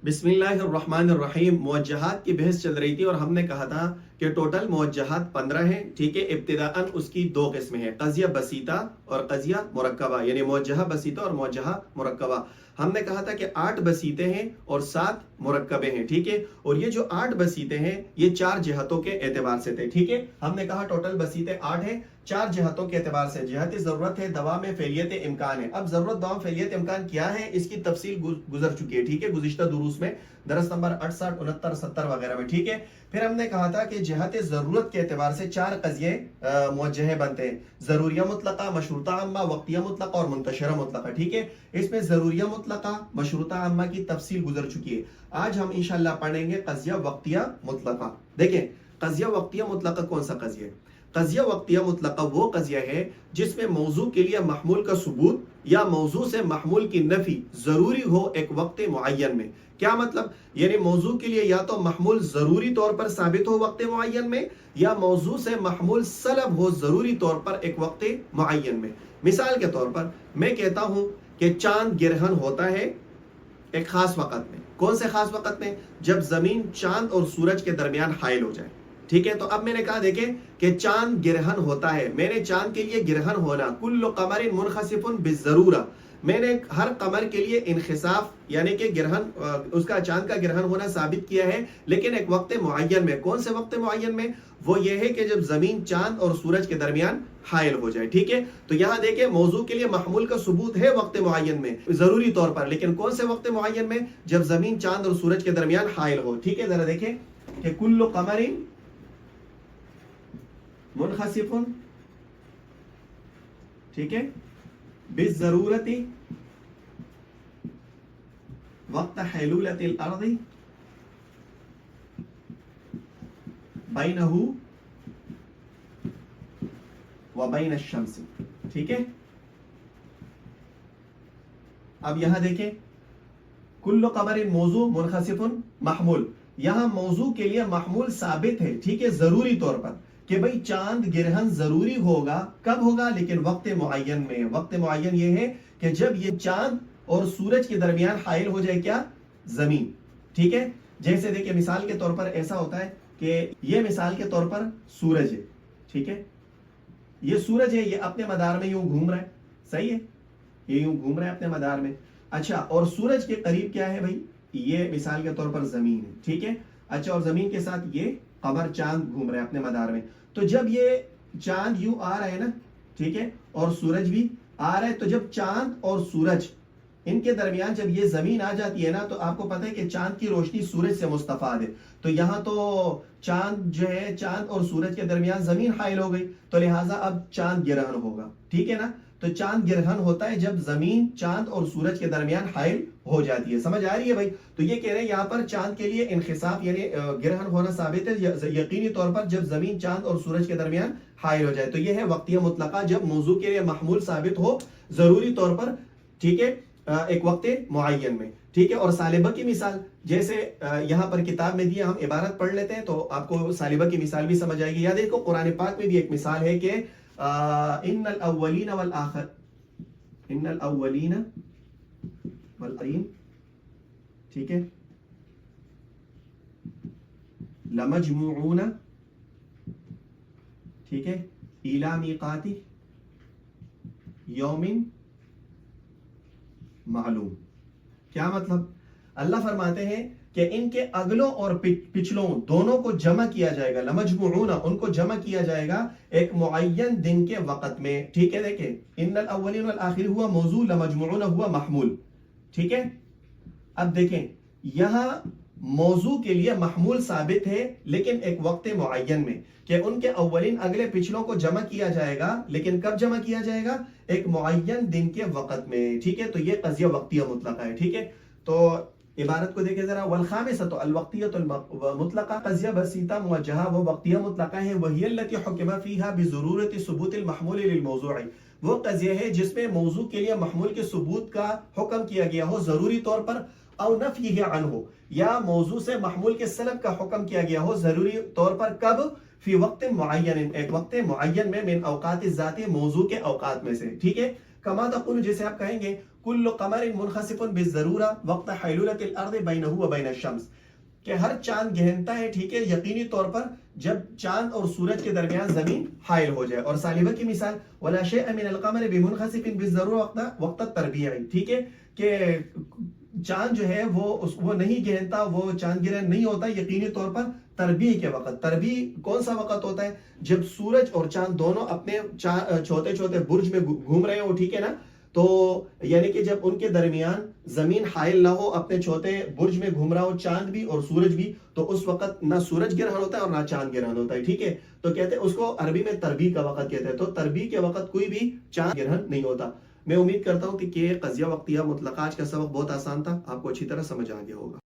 بسم اللہ الرحمن الرحیم. موجہات کی بحث چل رہی تھی اور ہم نے کہا تھا کہ ٹوٹل موجہات 15 ہیں. ٹھیک ہے، ابتداءً اس کی دو قسمیں ہیں، قضیہ بسیطہ اور قضیہ مرکبہ، یعنی موجہہ بسیطہ اور موجہہ مرکبہ. ہم نے کہا تھا کہ 8 بسیطے ہیں اور 7 مرکبے ہیں. ٹھیک ہے، اور یہ جو 8 بسیطے ہیں یہ 4 جہتوں کے اعتبار سے تھے. ٹھیک ہے، ہم نے کہا ٹوٹل بسیطے 8 ہیں، 4 جہتوں کے اعتبار سے. جہت ضرورت ہے، دوام فعلیت امکان ہے. اب ضرورت، دوام، فعلیت امکان کیا ہے اس کی تفصیل گزر چکی ہے. ٹھیک ہے، گزشتہ دروس میں، درس نمبر 68 69 70 وغیرہ میں. ٹھیک ہے، پھر ہم نے کہا تھا کہ جہت ضرورت کے اعتبار سے 4 قضیے موجہ بنتے ہیں: ضروریہ مطلقہ، مشروطہ عامہ، وقتیہ مطلقہ اور منتشرہ مطلقہ. ٹھیک ہے، اس میں ضروریہ مطلقہ، مشروطہ عامہ کی تفصیل گزر چکی ہے. آج ہم انشاءاللہ پڑھیں گے قضیہ وقتیہ مطلقہ. دیکھیں، قضیہ وقتیہ مطلقہ کون سا قضیہ ہے؟ قضیہ وقتیہ مطلقہ وہ قضیہ ہے جس میں موضوع کے لیے محمول کا ثبوت یا موضوع سے محمول کی نفی ضروری ہو ایک وقت معین میں. کیا مطلب؟ یعنی موضوع کے لیے یا تو محمول ضروری طور پر ثابت ہو وقت معین میں، یا موضوع سے محمول سلب ہو ضروری طور پر ایک وقت معین میں. مثال کے طور پر میں کہتا ہوں کہ چاند گرہن ہوتا ہے ایک خاص وقت میں. کون سے خاص وقت میں؟ جب زمین چاند اور سورج کے درمیان حائل ہو جائے. ٹھیک ہے، تو اب میں نے کہا دیکھیں کہ چاند گرہن ہوتا ہے. میں نے چاند کے لیے گرہن ہونا، کل قمر منخسف بالضرورہ، میں نے ہر قمر کے لیے انخساف یعنی کہ گرہن، اس کا چاند کا گرہن ہونا ثابت کیا ہے، لیکن ایک وقت معین میں. کون سے وقت معین میں؟ وہ یہ ہے کہ جب زمین چاند اور سورج کے درمیان حائل ہو جائے. ٹھیک ہے، تو یہاں دیکھیں موضوع کے لیے محمول کا ثبوت ہے وقت معین میں ضروری طور پر، لیکن کون سے وقت معین میں؟ جب زمین چاند اور سورج کے درمیان حائل ہو. ٹھیک ہے، ذرا دیکھیں کہ کل قمر منخسف، ٹھیک ہے، بالضرورت وقت حلولت الارض بینہ وبین الشمس. ٹھیک ہے، اب یہاں دیکھیں کل قمر موضوع منخسف محمول، یہاں موضوع کے لیے محمول ثابت ہے. ٹھیک ہے، ضروری طور پر کہ بھئی چاند گرہن ضروری ہوگا. کب ہوگا؟ لیکن وقت معین میں. وقت معین یہ ہے کہ جب یہ چاند اور سورج کے درمیان حائل ہو جائے کیا؟ زمین. ٹھیک ہے، جیسے دیکھیں مثال کے طور پر ایسا ہوتا ہے کہ یہ مثال کے طور پر سورج ہے. ٹھیک ہے، یہ سورج ہے، یہ اپنے مدار میں یوں گھوم رہا ہے. صحیح ہے، یہ یوں گھوم رہا ہے اپنے مدار میں. اچھا، اور سورج کے قریب کیا ہے بھائی؟ یہ مثال کے طور پر زمین ہے. ٹھیک ہے، اچھا، اور زمین کے ساتھ یہ قمر چاند گھوم رہے ہیں اپنے مدار میں. تو جب یہ چاند یوں آ رہا ہے نا، ٹھیک ہے، اور سورج بھی آ رہا ہے، تو جب چاند اور سورج ان کے درمیان جب یہ زمین آ جاتی ہے نا، تو آپ کو پتہ ہے کہ چاند کی روشنی سورج سے مستفاد ہے. تو یہاں تو چاند جو ہے، چاند اور سورج کے درمیان زمین حائل ہو گئی، تو لہٰذا اب چاند گرہن ہوگا. ٹھیک ہے نا، تو چاند گرہن ہوتا ہے جب زمین چاند اور سورج کے درمیان حائل ہو جاتی ہے. سمجھ آ رہی ہے بھائی؟ تو یہ کہہ رہے ہیں یہاں پر چاند کے لیے انخساف یعنی گرہن ہونا ثابت ہے یقینی طور پر جب زمین چاند اور سورج کے درمیان حائل ہو جائے. تو یہ ہے وقتیہ مطلقہ، جب موضوع کے لیے محمول ثابت ہو ضروری طور پر. ٹھیک ہے، ایک وقت معین میں. ٹھیک ہے، اور سالبہ کی مثال جیسے یہاں پر کتاب میں دیا، ہم عبارت پڑھ لیتے ہیں تو آپ کو سالبہ کی مثال بھی سمجھ آئے گی. یا دیکھو قرآن پاک میں بھی ایک مثال ہے کہ ان الاولین والآخر، ان الاولین والآخرین، ٹھیک ہے، لمجموعون، ٹھیک ہے، الی میقات یوم معلوم. کیا مطلب؟ اللہ فرماتے ہیں کہ ان کے اگلوں اور پچھلوں دونوں کو جمع کیا جائے گا. لمجموعون، ان کو جمع کیا جائے گا ایک معین دن کے وقت میں. ٹھیک ہے، دیکھیں ان الاولین والآخرین ہوا موضوع، لمجموعون ہوا محمول. ٹھیک ہے، اب دیکھیں یہاں موضوع کے لیے محمول ثابت ہے لیکن ایک وقت معین میں، کہ ان کے اولین اگلے پچھلوں کو جمع کیا جائے گا، لیکن کب جمع کیا جائے گا؟ ایک معین دن کے وقت میں. ٹھیک ہے، تو یہ قضیہ وقتیہ مطلقہ ہے. ٹھیک ہے، تو عبارت کو دیکھیں ذرا. والخامسۃ الوقتیۃ المطلقہ، قضیہ بسیطہ موجہہ وہ وقتیہ مطلقہ ہے. وہی التی حکم فیہا بضرورت ثبوت المحمول للموضوع، وہ قضیہ ہے جس میں موضوع کے لیے محمول کے ثبوت کا حکم کیا گیا ہو ضروری طور پر، او نفیہ عنہ، یا موضوع سے محمول کے سلب کا حکم کیا گیا ہو ضروری طور پر. کب؟ فی وقت معین، ایک وقت معین میں، من اوقات الذات، موضوع کے اوقات میں سے. ٹھیک ہے، کما تقول، جیسے آپ کہیں گے کل قمر منخسف بالضرورہ وقت حیلولۃ الارض بینہ و بین الشمس، کہ ہر چاند گہنتا ہے، ٹھیک ہے، یقینی طور پر جب چاند اور سورج کے درمیان زمین حائل ہو جائے. اور ثالبہ کی مثال ولا شیء من القمر بمنخسف بالضرورہ وقت التربیع، ٹھیک ہے، کہ چاند جو ہے وہ نہیں گہنتا، وہ چاند گرہن نہیں ہوتا یقینی طور پر تربیع کے وقت. تربیع کون سا وقت ہوتا ہے؟ جب سورج اور چاند دونوں اپنے چھوٹے چھوٹے برج میں گھوم رہے ہو، ٹھیک ہے نا، تو یعنی کہ جب ان کے درمیان زمین حائل نہ ہو، اپنے چھوٹے برج میں گھوم رہا ہو چاند بھی اور سورج بھی، تو اس وقت نہ سورج گرہن ہوتا ہے اور نہ چاند گرہن ہوتا ہے، ٹھیک ہے. تو کہتے ہیں اس کو عربی میں تربیع کا وقت کہتے ہیں. تو تربیع کے وقت کوئی بھی چاند گرہن نہیں ہوتا. میں امید کرتا ہوں کہ قضیہ وقتیہ مطلقہ آج کا سبق بہت آسان تھا، آپ کو اچھی طرح سمجھ آ گیا ہوگا.